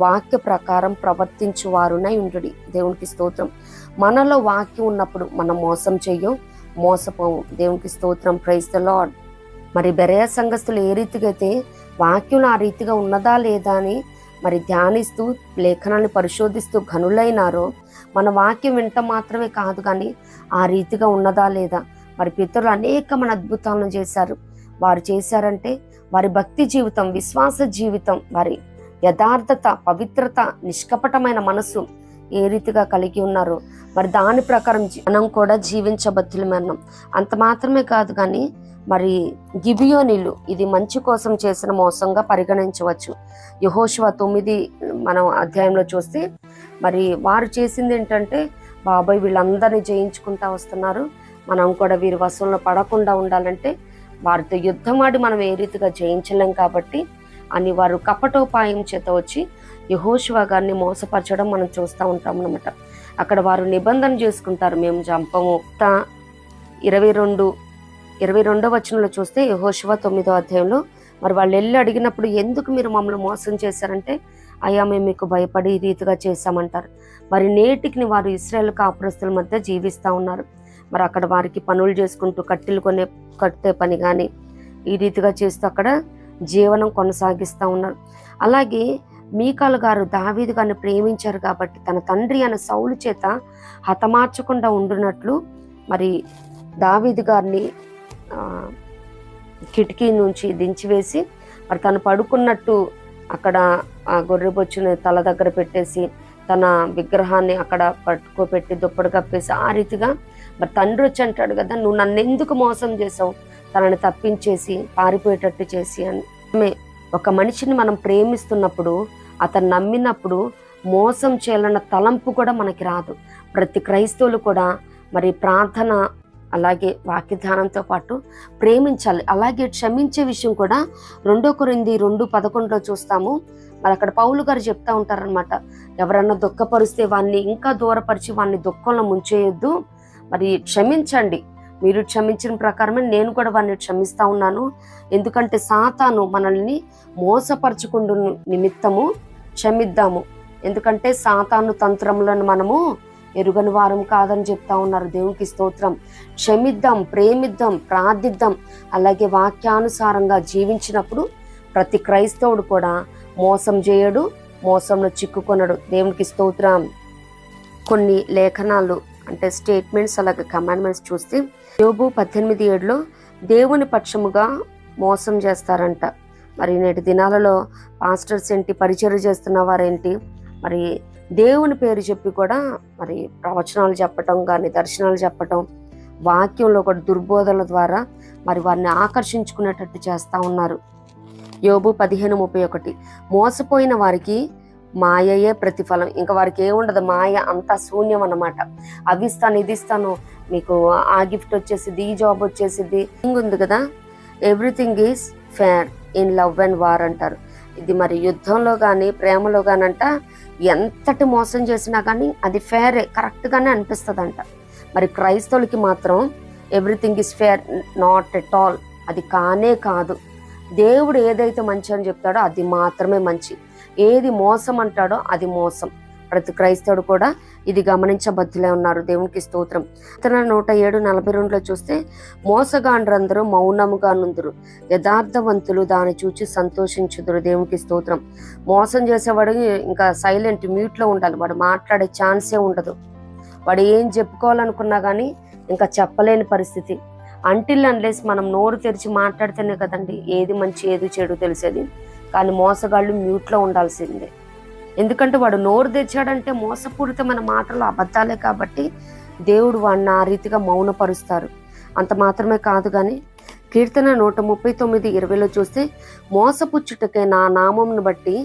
వాక్య ప్రకారం ప్రవర్తించువారునై ఉండుడి. దేవునికి స్తోత్రం. మనలో వాక్యం ఉన్నప్పుడు మనం మోసం చెయ్యం, మోసపోము. దేవునికి స్తోత్రం. Praise the Lord. మరి బెరయ సంఘస్థులు ఏ రీతిగా అయితే వాక్యం ఆ రీతిగా ఉన్నదా లేదా అని మరి ధ్యానిస్తూ లేఖనాన్ని పరిశోధిస్తూ ఘనులైనారో, మన వాక్యం వింట మాత్రమే కాదు కానీ ఆ రీతిగా ఉన్నదా లేదా. మరి పితరులు అనేకమైన అద్భుతాలను చేశారు. వారు చేశారంటే వారి భక్తి జీవితం, విశ్వాస జీవితం, వారి యథార్థత, పవిత్రత, నిష్కపటమైన మనసు ఏ రీతిగా కలిగి ఉన్నారో మరి దాని ప్రకారం మనం కూడా జీవించబద్దులమన్నాం. అంత మాత్రమే కాదు కానీ మరి గిబియోనీలు ఇది మంచి కోసం చేసిన మోసంగా పరిగణించవచ్చు. యెహోషువ 9 మనం అధ్యాయంలో చూస్తే మరి వారు చేసింది ఏంటంటే, బాబాయ్ వీళ్ళందరినీ జయించుకుంటా వస్తున్నారు, మనం కూడా వీరి వశంలో పడకుండా ఉండాలంటే వారితో యుద్ధం ఆడి మనం ఏ రీతిగా జయించలేం కాబట్టి అని వారు కపటోపాయం చేత వచ్చి యెహోషువ గారిని మోసపరచడం మనం చూస్తూ ఉంటాం అన్నమాట. అక్కడ వారు నిబంధన చేసుకుంటారు, మేము చంపము. 22వ వచనంలో చూస్తే యెహోషువ 9వ అధ్యాయంలో మరి వాళ్ళు వెళ్ళి అడిగినప్పుడు, ఎందుకు మీరు మమ్మల్ని మోసం చేశారంటే, అయ్యా మేము మీకు భయపడి ఈ రీతిగా చేశామంటారు. మరి నేటికి వారు ఇశ్రాయేలు కాపురస్తుల మధ్య జీవిస్తూ ఉన్నారు. మరి అక్కడ వారికి పనులు చేసుకుంటూ కట్టెలు కట్టే పని కానీ ఈ రీతిగా చేస్తూ అక్కడ జీవనం కొనసాగిస్తూ ఉన్నారు. అలాగే మీకాలు గారు దావీదు గారిని ప్రేమించారు కాబట్టి తన తండ్రి అనే సౌలు చేత హతమార్చకుండా ఉండునట్లు మరి దావీదు గారిని కిటికీ నుంచి దించివేసి మరి తను పడుకున్నట్టు అక్కడ ఆ గొర్రెబొచ్చుని తల దగ్గర పెట్టేసి తన విగ్రహాన్ని అక్కడ పట్టుకోపెట్టి దుప్పటి కప్పేసి ఆ రీతిగా మరి తండ్రి వచ్చి అంటాడు కదా, నువ్వు నన్ను ఎందుకు మోసం చేసావు, తనని తప్పించేసి పారిపోయేటట్టు చేసి అని. ఒక మనిషిని మనం ప్రేమిస్తున్నప్పుడు, అతను నమ్మినప్పుడు మోసం చేయాలన్న తలంపు కూడా మనకి రాదు. ప్రతి క్రైస్తవులు కూడా మరి ప్రార్థన అలాగే వాక్యధ్యానంతో పాటు ప్రేమించాలి. అలాగే క్షమించే విషయం కూడా 2 కొరింథీ 2:11లో చూస్తాము. మరి అక్కడ పౌలు గారు చెప్తా ఉంటారనమాట, ఎవరన్నా దుఃఖపరిస్తే వాడిని ఇంకా దూరపరిచి వాడిని దుఃఖంలో ముంచేయొద్దు, మరి క్షమించండి, మీరు క్షమించిన ప్రకారమే నేను కూడా వాడిని క్షమిస్తా ఉన్నాను. ఎందుకంటే సాతాను మనల్ని మోసపరచుకుండు నిమిత్తము క్షమిద్దాము. ఎందుకంటే సాతాను తంత్రములను మనము ఎరుగని వారం కాదని చెప్తా ఉన్నారు. దేవునికి స్తోత్రం. క్షమిద్దాం, ప్రేమిద్దాం, ప్రార్థిద్దాం. అలాగే వాక్యానుసారంగా జీవించినప్పుడు ప్రతి క్రైస్తవుడు కూడా మోసం చేయడు, మోసంలో చిక్కుకొనడు. దేవునికి స్తోత్రం. కొన్ని లేఖనాలు అంటే స్టేట్మెంట్స్ అలాగే కమాండ్మెంట్స్ చూస్తే, యోబు 18:7లో దేవుని పక్షముగా మోసం చేస్తారంట. మరి నేటి దినాలలో పాస్టర్స్ ఏంటి, పరిచర్య చేస్తున్న వారేంటి, మరి దేవుని పేరు చెప్పి కూడా మరి ప్రవచనాలు చెప్పటం కానీ, దర్శనాలు చెప్పటం, వాక్యంలో కూడా దుర్బోధనల ద్వారా మరి వారిని ఆకర్షించుకునేటట్టు చేస్తూ ఉన్నారు. యోబు 15:31 మోసపోయిన వారికి మాయయే ప్రతిఫలం. ఇంకా వారికి ఏముండదు, మాయ అంతా శూన్యం అన్నమాట. అవి ఇస్తాను, ఇది ఇస్తాను, మీకు ఆ గిఫ్ట్ వచ్చేసిద్ది, ఈ జాబ్ వచ్చేసిద్ది ఉంది కదా. Everything is fair in love and war అంటారు. ఇది మరి యుద్ధంలో కానీ ప్రేమలో కానంట ఎంతటి మోసం చేసినా కానీ అది ఫేరే, కరెక్ట్గానే అనిపిస్తుంది అంట. మరి క్రైస్తవులకి మాత్రం everything is fair not at all, అది కానే కాదు. దేవుడు ఏదైతే మంచి అని చెప్తాడో అది మాత్రమే మంచి, ఏది మోసం అంటాడో అది మోసం. ప్రతి క్రైస్తవుడు కూడా ఇది గమనించబద్దులే ఉన్నారు. దేవునికి స్తోత్రం. 107:42 చూస్తే మోసగాండ్రందరూ మౌనముగా నుందురు, యథార్థవంతులు దాన్ని చూచి సంతోషించుదురు. దేవునికి స్తోత్రం. మోసం చేసేవాడు ఇంకా సైలెంట్ మ్యూట్ లో ఉండాలి. వాడు మాట్లాడే ఛాన్సే ఉండదు. వాడు ఏం చెప్పుకోవాలనుకున్నా కానీ ఇంకా చెప్పలేని పరిస్థితి. అంటిల్ అన్లెస్ మనం నోరు తెరిచి మాట్లాడితేనే కదండి ఏది మంచి ఏది చెడు తెలిసేది. కానీ మోసగాళ్ళు మ్యూట్లో ఉండాల్సిందే. ఎందుకంటే వాడు నోరు తెచ్చాడంటే మోసపూరితమైన మాటలు అబద్ధాలే కాబట్టి దేవుడు వాడిని ఆ రీతిగా మౌనపరుస్తారు. అంత మాత్రమే కాదు కానీ కీర్తన 139:20 చూస్తే మోసపుచ్చుటకే నా నామమును బట్టి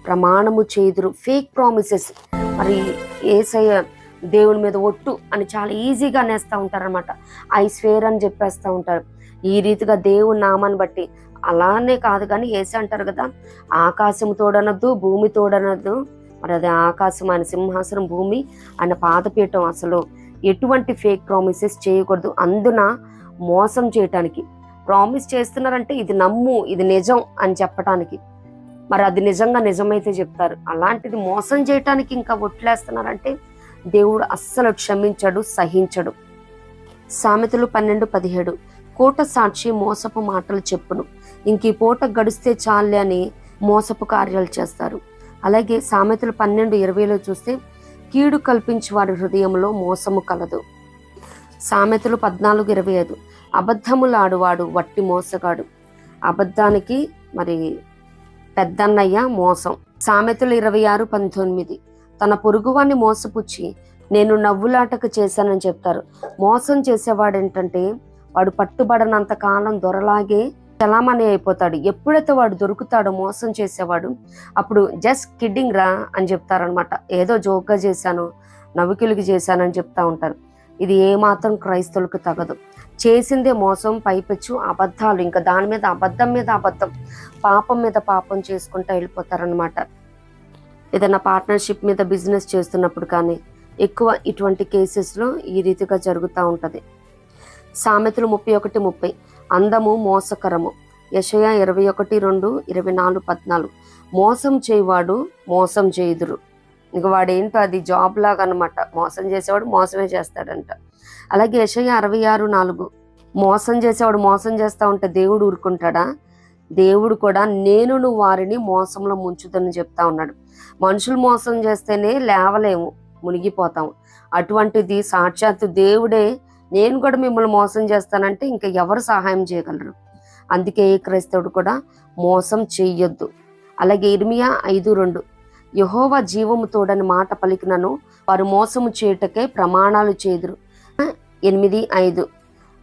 ప్రమాణము చేదురు. ఫేక్ ప్రామిసెస్, మరి యేసయ్య దేవుని మీద ఒట్టు అని చాలా ఈజీగా నేస్తూ ఉంటారనమాట. ఐ స్వేర్ అని చెప్పేస్తూ ఉంటారు. ఈ రీతిగా దేవుని నామాన్ని బట్టి. అలానే కాదు కానీ యేసు అంటారు కదా, ఆకాశం తోడనద్దు భూమి తోడనద్దు. మరి అది ఆకాశం ఆయన సింహాసనం, భూమి ఆయన పాదపీఠం. అసలు ఎటువంటి ఫేక్ ప్రామిసెస్ చేయకూడదు. అందున మోసం చేయటానికి ప్రామిస్ చేస్తున్నారంటే ఇది నమ్ము, ఇది నిజం అని చెప్పటానికి. మరి అది నిజంగా నిజమైతే చెప్తారు. అలాంటిది మోసం చేయటానికి ఇంకా ఒట్లేస్తున్నారంటే దేవుడు అస్సలు క్షమించడు, సహించడు. సామెతలు 12:17 కోట సాక్షి మోసపు మాటలు చెప్పును, ఇంక ఈ పూట గడిస్తే చాలే అని మోసపు కార్యాలు చేస్తారు. అలాగే సామెతలు 12:20 చూస్తే కీడు కల్పించి వారి హృదయంలో మోసము కలదు. సామెతలు 14:25 అబద్ధములాడువాడు వట్టి మోసగాడు. అబద్ధానికి మరి పెద్దన్నయ్య మోసం. సామెతలు 26:19 తన పొరుగువాన్ని మోసపుచ్చి నేను నవ్వులాటకు చేశానని చెప్తారు. మోసం చేసేవాడు ఏంటంటే వాడు పట్టుబడనంత కాలం దొరలాగే చలామణి అయిపోతాడు. ఎప్పుడైతే వాడు దొరుకుతాడో మోసం చేసేవాడు, అప్పుడు జస్ట్ కిడ్డింగ్ రా అని చెప్తారనమాట. ఏదో జోక్గా చేశాను, నవ్వుకిలికి చేశానని చెప్తా ఉంటారు. ఇది ఏమాత్రం క్రైస్తవులకు తగదు. చేసిందే మోసం, పైపెచ్చు అబద్ధాలు, ఇంకా దాని మీద అబద్ధం మీద అబద్ధం, పాపం మీద పాపం చేసుకుంటూ వెళ్ళిపోతారనమాట. ఏదైనా పార్ట్నర్షిప్ మీద బిజినెస్ చేస్తున్నప్పుడు కానీ ఎక్కువ ఇటువంటి కేసెస్లో ఈ రీతిగా జరుగుతూ ఉంటుంది. సామెతలు 31:30 అందము మోసకరము. యెషయా 21:2, 24:14 మోసం చేయవాడు మోసం చేయుదురు. ఇంక వాడేంటో అది జాబ్ లాగా అనమాట. మోసం చేసేవాడు మోసమే చేస్తాడంట. అలాగే యెషయా 66:4 మోసం చేసేవాడు మోసం చేస్తూ ఉంటే దేవుడు ఊరుకుంటాడా? దేవుడు కూడా నేను వారిని మోసంలో ముంచుదని చెప్తా ఉన్నాడు. మనుషులు మోసం చేస్తేనే లేవలేము, మునిగిపోతాము. అటువంటిది సాక్షాత్తు దేవుడే నేను కూడా మిమ్మల్ని మోసం చేస్తానంటే ఇంకా ఎవరు సహాయం చేయగలరు? అందుకే ఏ క్రైస్తవుడు కూడా మోసం చెయ్యొద్దు. అలాగే ఇర్మియా 5:2 యెహోవా జీవము తోడని మాట పలికినను వారు మోసము చేయుటకే ప్రమాణాలు చేదురు. 8:5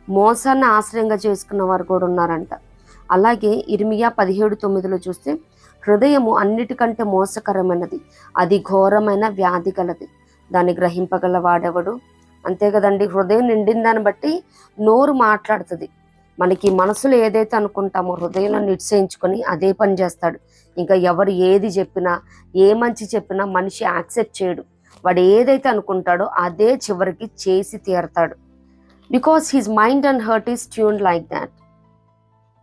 మోసాన్ని ఆశ్రయంగా చేసుకున్న వారు కూడా ఉన్నారంట. అలాగే ఇర్మియా 17:9 చూస్తే హృదయము అన్నిటికంటే మోసకరమైనది, అది ఘోరమైన వ్యాధి గలది, దాన్ని గ్రహింపగల వాడెవడు? అంతే కదండి. హృదయం నిండిందాన్ని బట్టి నోరు మాట్లాడుతుంది. మనకి మనసులో ఏదైతే అనుకుంటామో హృదయంలో నిశ్చయించుకొని అదే పని చేస్తాడు. ఇంకా ఎవరు ఏది చెప్పినా, ఏ మంచి చెప్పినా మనిషి యాక్సెప్ట్ చేయడు. వాడు ఏదైతే అనుకుంటాడో అదే చివరికి చేసి తీరతాడు. Because his mind and heart is tuned like that.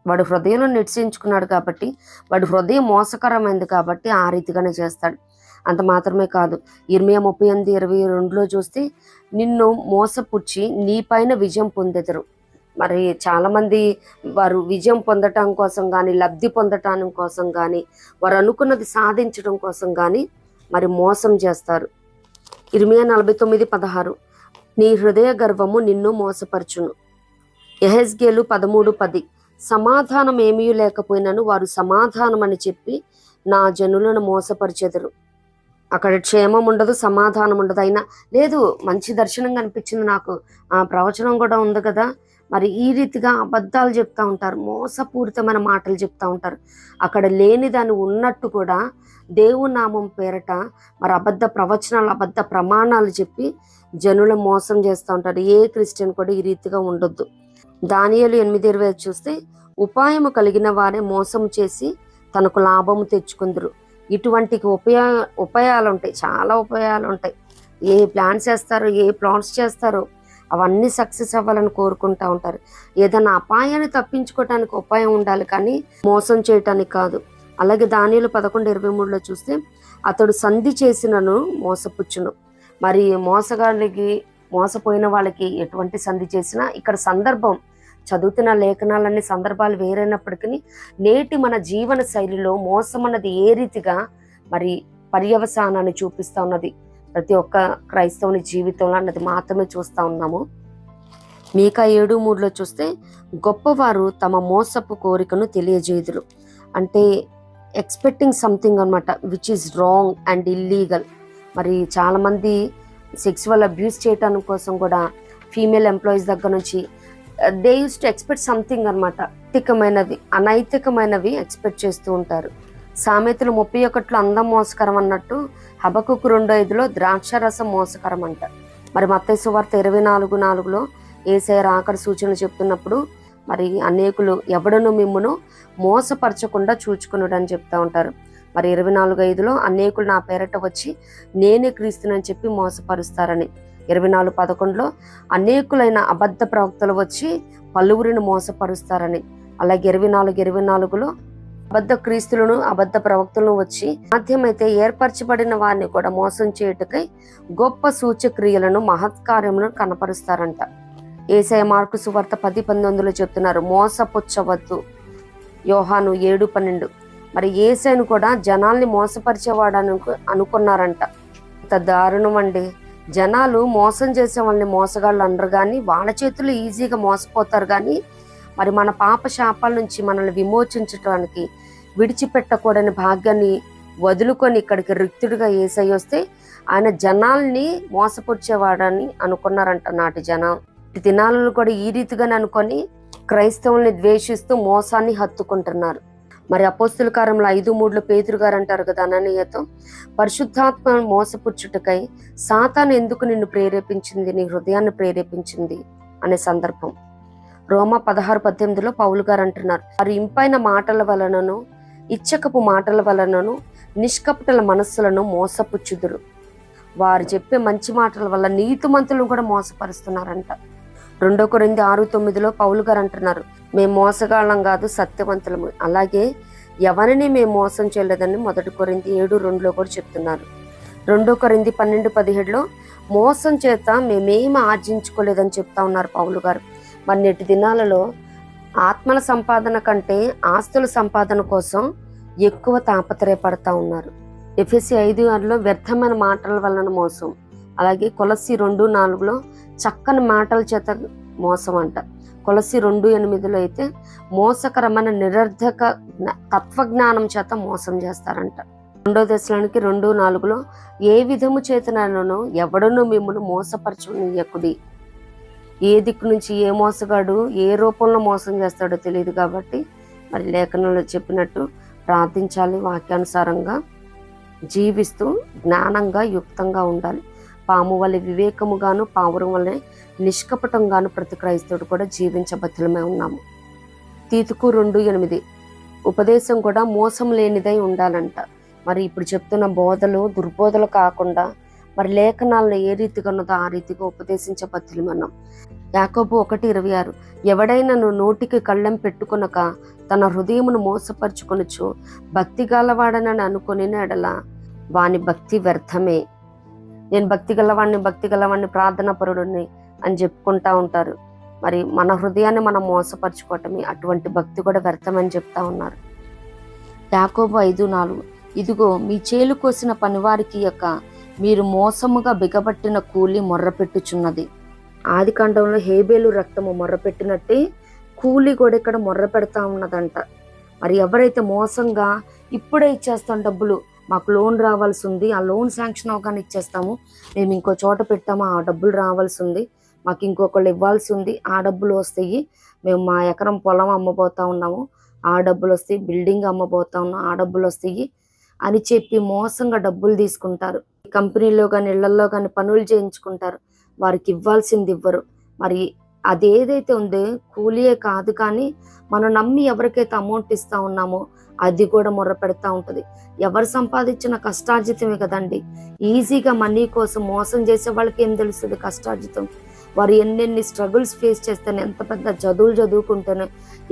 వాడు హృదయంలో నిశ్చయించుకున్నాడు కాబట్టి, వాడు హృదయం మోసకరమైంది కాబట్టి ఆ రీతిగానే చేస్తాడు. అంత మాత్రమే కాదు, ఇర్మియా 38:22 చూస్తే నిన్ను మోసపుచ్చి నీ పైన విజయం పొందెదరు. మరి చాలామంది వారు విజయం పొందటం కోసం కానీ, లబ్ధి పొందటం కోసం కానీ, వారు అనుకున్నది సాధించడం కోసం కానీ మరి మోసం చేస్తారు. ఇర్మియా 49:16 నీ హృదయ గర్వము నిన్ను మోసపరచును. యెహెజ్కేలు 13:10 సమాధానం ఏమీ లేకపోయినను వారు సమాధానం అని చెప్పి నా జనులను మోసపరిచెదరు. అక్కడ క్షేమం ఉండదు, సమాధానం ఉండదు. అయినా లేదు మంచి దర్శనం కనిపించింది నాకు, ఆ ప్రవచనం కూడా ఉంది కదా, మరి ఈ రీతిగా అబద్ధాలు చెప్తా ఉంటారు, మోసపూరితమైన మాటలు చెప్తా ఉంటారు. అక్కడ లేని దాన్ని ఉన్నట్టు కూడా దేవుని నామం పేరట మరి అబద్ధ ప్రవచనాలు, అబద్ధ ప్రమాణాలు చెప్పి జనుల మోసం చేస్తూ ఉంటారు. ఏ క్రిస్టియన్ కూడా ఈ రీతిగా ఉండొద్దు. దానియేలు 8:20 చూస్తే ఉపాయము కలిగిన వారే మోసం చేసి తనకు లాభము తెచ్చుకుందరు. ఇటువంటి ఉపాయాలు ఉంటాయి, చాలా ఉపాయాలు ఉంటాయి. ఏ ప్లాన్స్ చేస్తారో, ఏ ప్లాన్స్ చేస్తారో అవన్నీ సక్సెస్ అవ్వాలని కోరుకుంటూ ఉంటారు. ఏదైనా అపాయాన్ని తప్పించుకోవటానికి ఉపాయం ఉండాలి కానీ మోసం చేయటానికి కాదు. అలాగే దానియేలు 11:23లో చూస్తే అతడు సంధి చేసినను మోసపుచ్చును. మరి మోసపోయిన వాళ్ళకి ఎటువంటి సంధి చేసినా, ఇక్కడ సందర్భం చదువుతున్న లేఖనాలన్నీ సందర్భాలు వేరైనప్పటికీ నేటి మన జీవన శైలిలో మోసం అన్నది ఏ రీతిగా మరి పర్యవసానాన్ని చూపిస్తా ఉన్నది ప్రతి ఒక్క క్రైస్తవుని జీవితంలో అన్నది మాత్రమే చూస్తూ ఉన్నాము. మీకా 7:3లో చూస్తే గొప్పవారు తమ మోసపు కోరికను తెలియజేయుదురు. అంటే ఎక్స్పెక్టింగ్ సంథింగ్ అనమాట which is wrong and illegal. మరి చాలామంది సెక్సువల్ అబ్యూస్ చేయటానికి కోసం కూడా ఫీమేల్ ఎంప్లాయీస్ దగ్గర నుంచి they use to expect something అనమాట. అనైతికమైనవి ఎక్స్పెక్ట్ చేస్తూ ఉంటారు. సామెతలు 31లో అందం మోసకరం అన్నట్టు హబకుకు 2:5లో ద్రాక్షరసం మోసకరం అంట. మరి మత్తయి సువార్త 24:4లో యేసయ్య రాకడ సూచనలు చెప్తున్నప్పుడు మరి అనేకులు ఎవడను మిమ్మును మోసపరచకుండా చూచుకునుడు అని చెప్తా ఉంటారు. మరి 24:5లో అనేకులు నా పేరట వచ్చి నేనే క్రీస్తునని చెప్పి మోసపరుస్తారని. 24:11లో అనేకులైన అబద్ధ ప్రవక్తలు వచ్చి పలువురిని మోసపరుస్తారని. అలాగే 24:24లో అబద్ధ క్రీస్తులను అబద్ధ ప్రవక్తలను వచ్చి సాధ్యమైతే ఏర్పరచబడిన వారిని కూడా మోసం చేయుటకై గొప్ప సూచక్రియలను మహత్కార్యములను కనపరుస్తారంట. యేసయ్య మార్కు సువార్త 10:19లో చెప్తున్నారు, మోసపుచ్చవద్దు. యోహాను 7:12. మరి యేసయ్యను కూడా జనాల్ని మోసపరిచేవాడు అనుకున్నారంట. ఇంత దారుణం అండి. జనాలు మోసం చేసే వాళ్ళని మోసగాళ్ళు అనరు, కానీ వాళ్ళ చేతుల్లో ఈజీగా మోసపోతారు. కానీ మరి మన పాప శాపాల నుంచి మనల్ని విమోచించడానికి విడిచిపెట్టకూడని భాగ్యాన్ని వదులుకొని ఇక్కడికి రిక్తుడిగా యేసయ్య వస్తే ఆయన జనాల్ని మోసపుచ్చేవాడని అనుకున్నారంట నాటి జనం. దినాలను కూడా ఈ రీతిగానే అనుకొని క్రైస్తవుల్ని ద్వేషిస్తూ మోసాన్ని హత్తుకుంటున్నారు. మరి అపోస్తుల కార్యంలో 5:3లో పేతురు గారు అంటారు కదా అననీయతో, పరిశుద్ధాత్మ మోసపుచ్చుటకై సాతాను ఎందుకు నిన్ను ప్రేరేపించింది, నీ హృదయాన్ని ప్రేరేపించింది అనే సందర్భం. రోమా 16:18లో పౌలు గారు అంటున్నారు, వారి ఇంపైన మాటల వలనను ఇచ్చకపు మాటల వలనను నిష్కపటల మనస్సులను మోసపుచ్చుదురు. వారు చెప్పే మంచి మాటల వల్ల నీతిమంతులను కూడా మోసపరుస్తున్నారంట. 2 కొరింథీ 6:9లో పౌలు గారు అంటున్నారు, మేము మోసగాళ్ళం కాదు సత్యవంతులము. అలాగే ఎవరిని మేము మోసం చేయలేదని 1 కొరింథీ 7:2లో కూడా చెప్తున్నారు. 2 కొరింథీ 12:17లో మోసం చేత మేమేమి ఆర్జించుకోలేదని చెప్తా ఉన్నారు పౌలు గారు. మరి నేటి దినాలలో ఆత్మల సంపాదన కంటే ఆస్తుల సంపాదన కోసం ఎక్కువ తాపత్రయపడతా ఉన్నారు. ఎఫెసీ 5:6లో వ్యర్థమైన మాటల వలన మోసం. అలాగే కొలస్సీ 2:4లో చక్కని మాటల చేత మోసం అంట. కొలస్సీ 2:8లో అయితే మోసకరమైన నిరర్ధక తత్వజ్ఞానం చేత మోసం చేస్తారంట. 2 దశలోనికి 2:4లో ఏ విధము చేతనను ఎవడను మిమ్మల్ని మోసపరచునియకుడి. ఏ దిక్కు నుంచి ఏ మోసగాడు ఏ రూపంలో మోసం చేస్తాడో తెలియదు. కాబట్టి మరి లేఖనంలో చెప్పినట్టు ప్రార్థించాలి, వాక్యానుసారంగా జీవిస్తూ జ్ఞానంగా యుక్తంగా ఉండాలి. పాము వల్ల వివేకముగాను పావురం వల్లే నిష్కపటంగాను ప్రతి క్రైస్తవుడు కూడా జీవించబద్ధులమై ఉన్నాము. తీతుకు 2:8 ఉపదేశం కూడా మోసం లేనిదై ఉండాలంట. మరి ఇప్పుడు చెప్తున్న బోధలు దుర్బోధలు కాకుండా మరి లేఖనాలను ఏ రీతిగా ఉన్నదో ఆ రీతిగా ఉపదేశించబద్ధులమన్నాం. యాకోబు 1:26 ఎవడైనను నోటికి కళ్ళెం పెట్టుకొనక తన హృదయమును మోసపరుచుకొనుచు భక్తి గలవాడనని అనుకుని ఎడల వాని భక్తి వ్యర్థమే. నేను భక్తి గలవాడిని ప్రార్థనా పరుడిని అని చెప్పుకుంటా ఉంటారు. మరి మన హృదయాన్ని మనం మోసపరుచుకోవటమే, అటువంటి భక్తి కూడా వ్యర్థమని చెప్తా ఉన్నారు. యాకోబు 5:4 ఇదిగో మీ చేలు కోసిన పనివారికి యొక్క మీరు మోసముగా బిగబట్టిన కూలి మొర్రపెట్టుచున్నది. ఆదికాండంలో హేబేలు రక్తము మొర్రపెట్టినట్టే కూలి కూడా ఇక్కడ మొర్ర పెడతా ఉన్నదంట. మరి ఎవరైతే మోసంగా ఇప్పుడే ఇచ్చేస్తాం డబ్బులు, మాకు లోన్ రావాల్సి ఉంది, ఆ లోన్ శాంక్షన్ అవగానే ఇచ్చేస్తాము, మేము ఇంకో చోట పెట్టాము, ఆ డబ్బులు రావాల్సి ఉంది, మాకు ఇంకొకళ్ళు ఇవ్వాల్సి ఉంది, ఆ డబ్బులు వస్తాయి, మేము మా ఎకరం పొలం అమ్మబోతా ఉన్నాము, ఆ డబ్బులు వస్తాయి, బిల్డింగ్ అమ్మబోతా ఉన్నాం, ఆ డబ్బులు వస్తాయి అని చెప్పి మోసంగా డబ్బులు తీసుకుంటారు. కంపెనీలో కానీ ఇళ్లలో కానీ పనులు చేయించుకుంటారు, వారికి ఇవ్వాల్సింది ఇవ్వరు. మరి అదేదైతే ఉందో కూలియే కాదు, కానీ మనం నమ్మి ఎవరికైతే అమౌంట్ ఇస్తా ఉన్నామో అది కూడా మొర్ర పెడతా ఉంటుంది. ఎవరు సంపాదించిన కష్టార్జితమే కదండి. ఈజీగా మనీ కోసం మోసం చేసే వాళ్ళకి ఏం తెలుస్తుంది కష్టార్జితం. వారు ఎన్నెన్ని స్ట్రగుల్స్ ఫేస్ చేస్తేనే, ఎంత పెద్ద చదువులు చదువుకుంటేనే,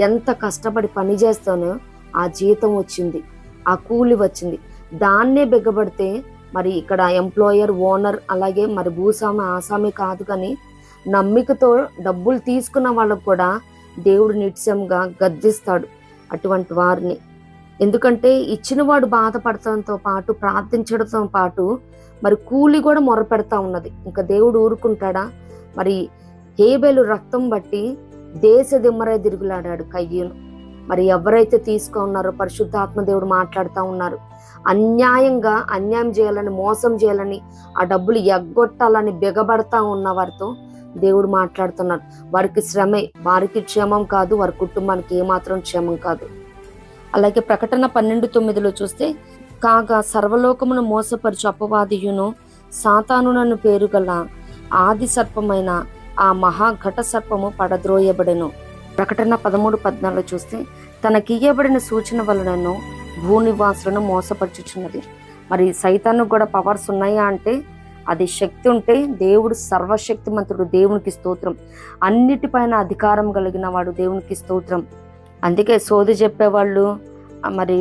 ఎంత కష్టపడి పని చేస్తానో ఆ జీతం వచ్చింది. ఆ కూలి వచ్చింది. దాన్నే బిగ్గబడితే మరి ఇక్కడ ఎంప్లాయర్, ఓనర్, అలాగే మరి భూస్వామి ఆసామి కాదు, కానీ నమ్మికతో డబ్బులు తీసుకున్న వాళ్ళకు కూడా దేవుడు నిత్యంగా గద్దిస్తాడు అటువంటి వారిని. ఎందుకంటే ఇచ్చినవాడు బాధపడటంతో పాటు, ప్రార్థించడంతో పాటు మరి కూలి కూడా మొరపెడతా ఉన్నది. ఇంకా దేవుడు ఊరుకుంటాడా? మరి హేబెలు రక్తం బట్టి దేశ దిమ్మరై తిరుగులాడాడు కయ్యూను. మరి ఎవరైతే తీసుకున్నారో పరిశుద్ధాత్మ దేవుడు మాట్లాడుతూ ఉన్నారు. అన్యాయంగా అన్యాయం చేయాలని, మోసం చేయాలని, ఆ డబ్బులు ఎగ్గొట్టాలని బిగబడతా ఉన్న వారితో దేవుడు మాట్లాడుతున్నారు. వారికి శ్రమే, వారికి క్షేమం కాదు, వారి కుటుంబానికి ఏమాత్రం క్షేమం కాదు. అలాగే ప్రకటన 12:9 చూస్తే, కాగా సర్వలోకమును మోసపరచు అపవాదియును సాతానునను పేరు గల ఆది సర్పమైన ఆ మహాఘట సర్పము పడద్రోయబడెను. ప్రకటన 13:14 చూస్తే, తనకియ్యబడిన సూచన వలనను భూనివాసులను మోసపరచుచున్నది. మరి సైతాను కూడా పవర్స్ ఉన్నాయా అంటే, అది శక్తి ఉంటే దేవుడు సర్వశక్తిమంతుడు, దేవునికి స్తోత్రం. అన్నిటిపైన అధికారం కలిగిన వాడు, దేవునికి స్తోత్రం. అందుకే సోది చెప్పేవాళ్ళు మరి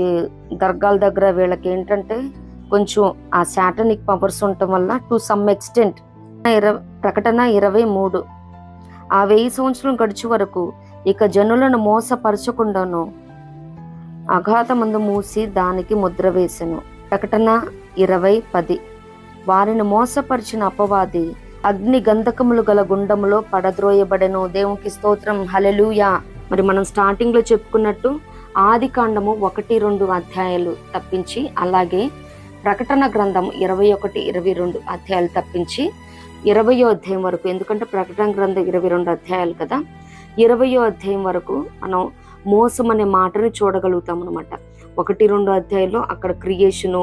దర్గాల దగ్గర వీళ్ళకి ఏంటంటే కొంచెం ఆ శాటనిక్ పవర్స్ ఉండటం వల్ల టు సమ్ ఎక్స్టెంట్. ప్రకటన 23, ఆ 1000 సంవత్సరం గడిచే వరకు ఇక జనులను మోసపరచకుండాను అఘాతమందు మూసి దానికి ముద్ర వేసెను. ప్రకటన 20:10, వారిని మోసపరిచిన అపవాది అగ్ని గంధకములు గల గుండములో పడద్రోయబడెను. దేవునికి స్తోత్రం, హల్లెలూయా. మరి మనం స్టార్టింగ్ లో చెప్పుకున్నట్టు ఆదికాండము 1-2 అధ్యాయాలు తప్పించి, అలాగే ప్రకటన గ్రంథం 21-22 అధ్యాయాలు తప్పించి 20వ అధ్యాయం వరకు, ఎందుకంటే ప్రకటన గ్రంథం 22 అధ్యాయాలు కదా, 20వ అధ్యాయం వరకు మనం మోసం అనే మాటని చూడగలుగుతాం అనమాట. 1-2 అధ్యాయంలో అక్కడ క్రియేషను,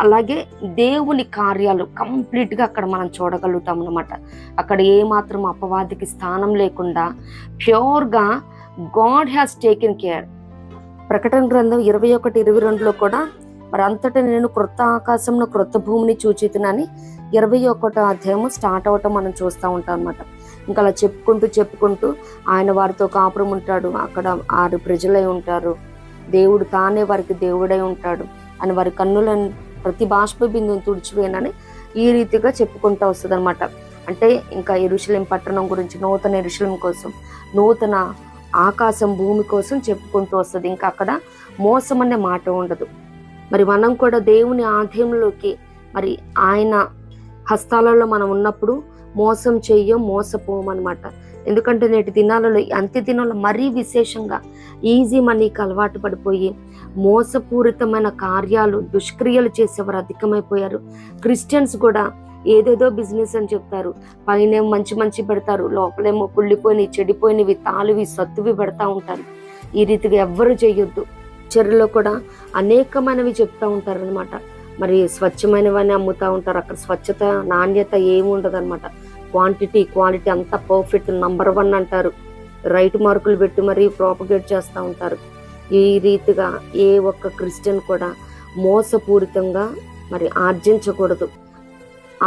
అలాగే దేవుని కార్యాలు కంప్లీట్గా అక్కడ మనం చూడగలుగుతాం అనమాట. అక్కడ ఏమాత్రం అపవాదికి స్థానం లేకుండా ప్యూర్గా గాడ్ హ్యాస్ టేకెన్ కేర్. ప్రకటన గ్రంథం 21-22లో కూడా మరి అంతటా నేను క్రొత్త ఆకాశంలో క్రొత్త భూమిని చూచితినని 21వ అధ్యాయము స్టార్ట్ అవటం మనం చూస్తూ ఉంటాం అనమాట. ఇంకా అలా చెప్పుకుంటూ ఆయన వారితో కాపురం ఉంటాడు, అక్కడ 6 ప్రజలై ఉంటారు, దేవుడు తానే వారికి దేవుడై ఉంటాడు అని వారి కన్నులను ప్రతి బాష్ప బిందువుని తుడిచివేయనని ఈ రీతిగా చెప్పుకుంటూ వస్తుంది అనమాట. అంటే ఇంకా యెరూషలేం పట్టణం గురించి, నూతన యెరూషలేం కోసం, నూతన ఆకాశం భూమి కోసం చెప్పుకుంటూ వస్తుంది. ఇంకా అక్కడ మోసం అనే మాట ఉండదు. మరి మనం కూడా దేవుని ఆధీనంలోకి, మరి ఆయన హస్తాలలో మనం ఉన్నప్పుడు మోసం చెయ్యం, మోసపోమన్నమాట. ఎందుకంటే నేటి దినాలలో, అంత్య దినాల్లో మరీ విశేషంగా ఈజీ మనీకి అలవాటు పడిపోయి మోసపూరితమైన కార్యాలు, దుష్క్రియలు చేసేవారు అధికమైపోయారు. క్రిస్టియన్స్ కూడా ఏదేదో బిజినెస్ అని చెప్తారు, పైనేమో మంచి పెడతారు, లోపలేమో కుళ్ళిపోయినవి, చెడిపోయినవి, తాలువి, సత్తువి పెడతా ఉంటారు. ఈ రీతిగా ఎవ్వరు చేయొద్దు. చర్యలో కూడా అనేకమైనవి చెప్తా ఉంటారు అనమాట. మరి స్వచ్ఛమైనవని అమ్ముతూ ఉంటారు. అక్కడ స్వచ్ఛత, నాణ్యత ఏమి ఉండదు అనమాట. క్వాంటిటీ, క్వాలిటీ అంతా పర్ఫెక్ట్, నంబర్ 1 అంటారు. రైట్ మార్కులు పెట్టి మరి ప్రాపగేట్ చేస్తూ ఉంటారు. ఈ రీతిగా ఏ ఒక్క క్రిస్టియన్ కూడా మోసపూరితంగా మరి ఆర్జించకూడదు,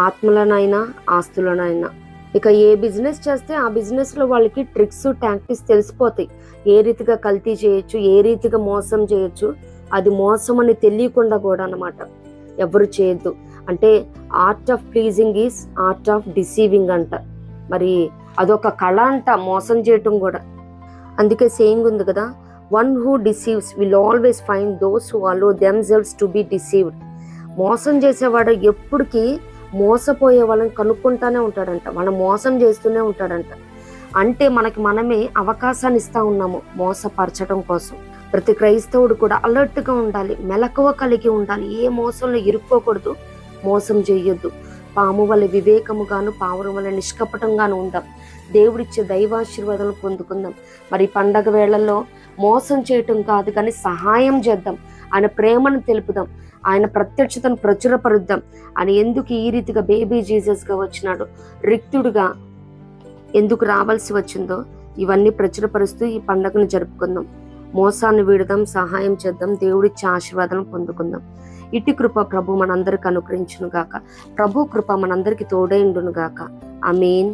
ఆత్మలనైనా ఆస్తులనైనా. ఇక ఏ బిజినెస్ చేస్తే ఆ బిజినెస్లో వాళ్ళకి ట్రిక్స్, టాక్టిక్స్ తెలిసిపోతాయి. ఏ రీతిగా కల్తీ చేయొచ్చు, ఏ రీతిగా మోసం చేయొచ్చు, అది మోసం అని తెలియకుండా కూడా అన్నమాట ఎవరు చేయొద్దు. అంటే art of pleasing is art of deceiving అంట. మరి అదొక కళ అంట, మోసం చేయటం కూడా. అందుకే సేయింగ్ ఉంది కదా, one who deceives will always find those who allow themselves to be deceived. మోసం చేసేవాడు ఎప్పటికీ మోసపోయే వాళ్ళని కనుక్కుంటానే ఉంటాడంట, మనం మోసం చేస్తూనే ఉంటాడంట. అంటే మనకి మనమే అవకాశాన్ని ఇస్తా ఉన్నాము మోసపరచడం కోసం. ప్రతి క్రైస్తవుడు కూడా అలర్ట్గా ఉండాలి, మెలకువ కలిగి ఉండాలి. ఏ మోసంలో ఇరుక్కోకూడదు, మోసం చేయొద్దు. పాము వల్ల వివేకముగాను, పావురం వల్ల నిష్కపటంగాను ఉందాం. దేవుడిచ్చే దైవాశీర్వాదాలను పొందుకుందాం. మరి పండగ వేళల్లో మోసం చేయటం కాదు కానీ సహాయం చేద్దాం, ఆయన ప్రేమను తెలుపుదాం, ఆయన ప్రత్యక్షతను ప్రచురపరుద్దాం. ఆయన ఎందుకు ఈ రీతిగా బేబీ జీసస్గా వచ్చినాడు, రిక్తుడుగా ఎందుకు రావాల్సి వచ్చిందో ఇవన్నీ ప్రచురపరుస్తూ ఈ పండుగను జరుపుకుందాం. మోసాన్ని వీడదాం, సహాయం చేద్దాం, దేవుడిచ్చే ఆశీర్వాదాలను పొందుకుందాం. ఇటు కృప ప్రభు మనందరికి అనుగ్రహించును గాక. ప్రభు కృప మనందరికి తోడైండును గాక. ఆమేన్.